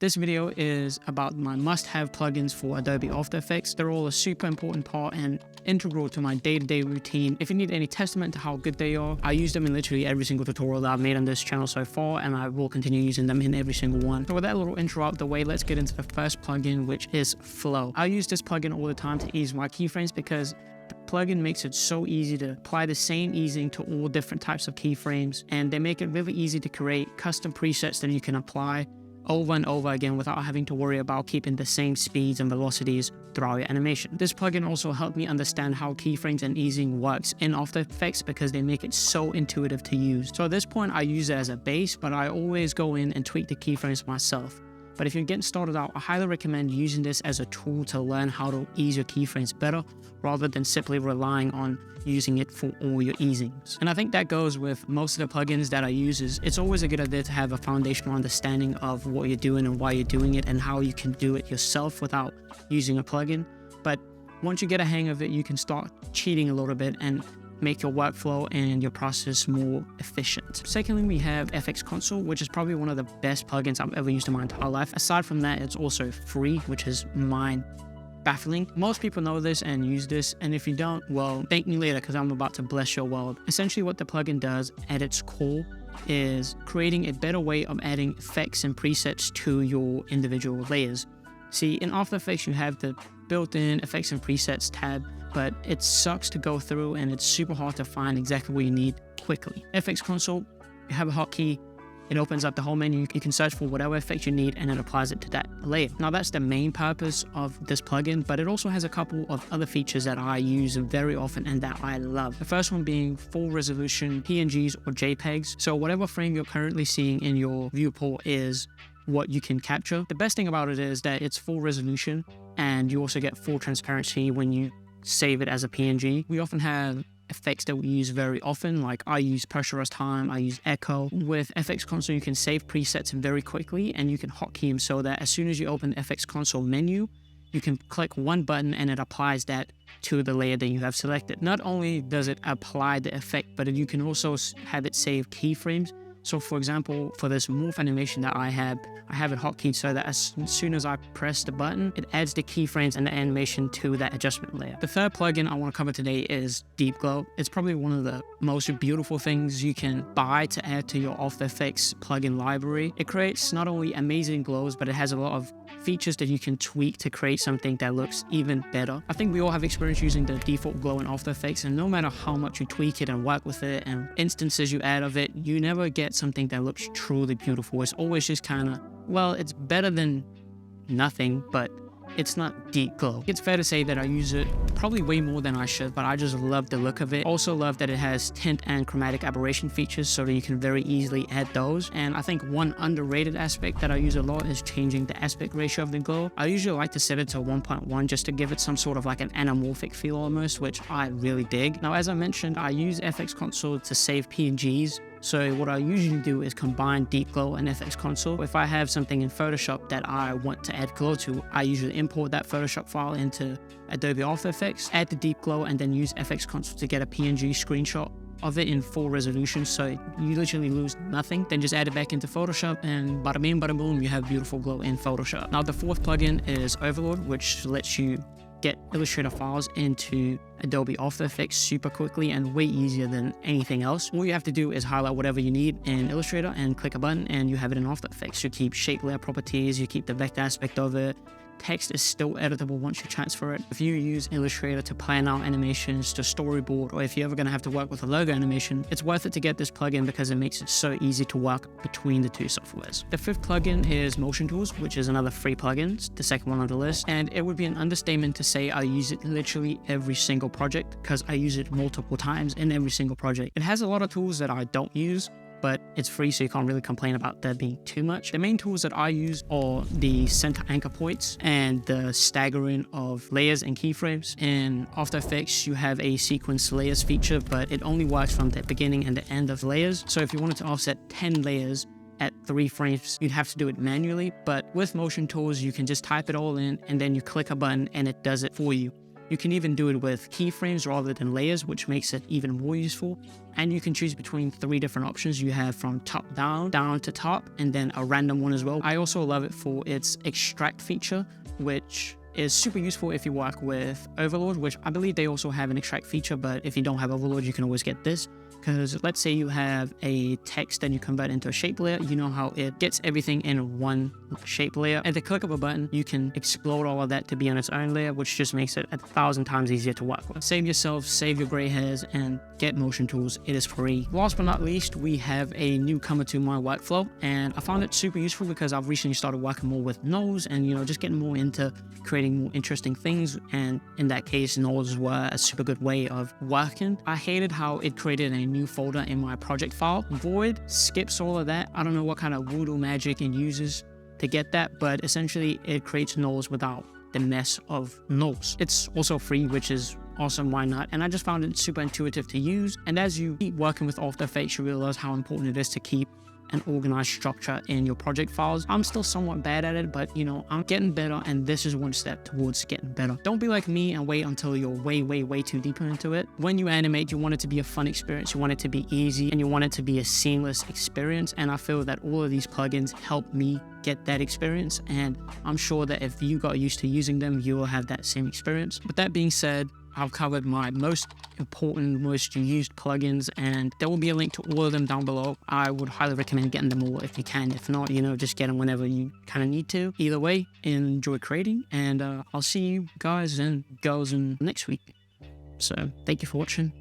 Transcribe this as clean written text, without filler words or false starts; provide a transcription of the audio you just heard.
This video is about my must-have plugins for Adobe After Effects. They're all a super important part and integral to my day-to-day routine. If you need any testament to how good they are, I use them in literally every single tutorial that I've made on this channel so far, and I will continue using them in every single one. So with that little intro out the way, let's get into the first plugin, which is Flow. I use this plugin all the time to ease my keyframes because the plugin makes it so easy to apply the same easing to all different types of keyframes, and they make it really easy to create custom presets that you can apply over and over again without having to worry about keeping the same speeds and velocities throughout your animation. This plugin also helped me understand how keyframes and easing works in After Effects because they make it so intuitive to use. So at this point I use it as a base, but I always go in and tweak the keyframes myself. But if you're getting started out, I highly recommend using this as a tool to learn how to ease your keyframes better rather than simply relying on using it for all your easings. And I think that goes with most of the plugins that I use. It's always a good idea to have a foundational understanding of what you're doing and why you're doing it and how you can do it yourself without using a plugin. But once you get a hang of it, you can start cheating a little bit and make your workflow and your process more efficient. Secondly, we have FX Console, which is probably one of the best plugins I've ever used in my entire life. Aside from that, it's also free, which is mind baffling. Most people know this and use this, and if you don't, well, thank me later because I'm about to bless your world. Essentially what the plugin does at its core is creating a better way of adding effects and presets to your individual layers. See, in After Effects, you have the built-in effects and presets tab, but it sucks to go through and it's super hard to find exactly what you need quickly. FX Console, you have a hotkey, it opens up the whole menu, you can search for whatever effect you need and it applies it to that layer. Now that's the main purpose of this plugin, but it also has a couple of other features that I use very often and that I love. The first one being full resolution PNGs or JPEGs. So whatever frame you're currently seeing in your viewport is what you can capture. The best thing about it is that it's full resolution and you also get full transparency when you save it as a PNG. We often have effects that we use very often, like I use pressurized time, I use echo. With FX Console, you can save presets very quickly and you can hotkey them so that as soon as you open the FX Console menu, you can click one button and it applies that to the layer that you have selected. Not only does it apply the effect, but you can also have it save keyframes. So for example, for this morph animation that I have it hotkeyed so that as soon as I press the button, it adds the keyframes and the animation to that adjustment layer. The third plugin I want to cover today is Deep Glow. It's probably one of the most beautiful things you can buy to add to your After Effects plugin library. It creates not only amazing glows, but it has a lot of features that you can tweak to create something that looks even better. I think we all have experience using the default glow in After Effects, and no matter how much you tweak it and work with it and instances you add of it, you never get something that looks truly beautiful. It's always just kind of, well, it's better than nothing, but it's not deep glow. It's fair to say that I use it probably way more than I should, but I just love the look of it. Also love that it has tint and chromatic aberration features so that you can very easily add those. And I think one underrated aspect that I use a lot is changing the aspect ratio of the glow. I usually like to set it to 1.1 just to give it some sort of like an anamorphic feel almost, which I really dig. Now, as I mentioned, I use FX Console to save PNGs. So what I usually do is combine Deep Glow and FX Console. If I have something in Photoshop that I want to add glow to, I usually import that Photoshop file into Adobe After Effects, add the Deep Glow, and then use FX Console to get a PNG screenshot of it in full resolution, so you literally lose nothing. Then just add it back into Photoshop and bada bing bada boom, you have beautiful glow in Photoshop. Now the fourth plugin is Overlord, which lets you get Illustrator files into Adobe After Effects super quickly and way easier than anything else. All you have to do is highlight whatever you need in Illustrator and click a button and you have it in After Effects. You keep shape layer properties, you keep the vector aspect of it. Text is still editable once you transfer it. If you use Illustrator to plan out animations, to storyboard, or if you're ever going to have to work with a logo animation, it's worth it to get this plugin because it makes it so easy to work between the two softwares. The fifth plugin is Motion Tools, which is another free plugin, the second one on the list, and it would be an understatement to say I use it literally every single project because I use it multiple times in every single project. It has a lot of tools that I don't use, but it's free, so you can't really complain about there being too much. The main tools that I use are the center anchor points and the staggering of layers and keyframes. In After Effects, you have a sequence layers feature, but it only works from the beginning and the end of layers. So if you wanted to offset 10 layers at 3 frames, you'd have to do it manually. But with Motion Tools, you can just type it all in and then you click a button and it does it for you. You can even do it with keyframes rather than layers, which makes it even more useful. And you can choose between 3 different options. You have from top down, down to top, and then a random one as well. I also love it for its extract feature, which is super useful if you work with Overlord, which I believe they also have an extract feature, but if you don't have Overlord, you can always get this. Because let's say you have a text that you convert into a shape layer, you know how it gets everything in one shape layer. At the click of a button, you can explode all of that to be on its own layer, which just makes it 1,000 times easier to work with. Save yourself, save your gray hairs, and get motion tools. It is free. Last but not least, we have a newcomer to my workflow, and I found it super useful because I've recently started working more with nulls and, you know, just getting more into creating more interesting things. And in that case, nulls were a super good way of working. I hated how it created a new folder in my project file. Void skips all of that. I don't know what kind of voodoo magic it uses to get that, but essentially it creates nulls without the mess of nulls. It's also free, which is awesome, why not? And I just found it super intuitive to use. And as you keep working with After Effects, you realize how important it is to keep an organized structure in your project files. I'm still somewhat bad at it, but you know, I'm getting better, and this is one step towards getting better. Don't be like me and wait until you're way too deep into it. When you animate, you want it to be a fun experience, you want it to be easy, and you want it to be a seamless experience. And I feel that all of these plugins help me get that experience, and I'm sure that if you got used to using them, you will have that same experience. With that being said, I've covered my most important, most used plugins, and there will be a link to all of them down below. I would highly recommend getting them all if you can. If not, you know, just get them whenever you kind of need to. Either way, enjoy creating, and I'll see you guys and girls in next week. So thank you for watching.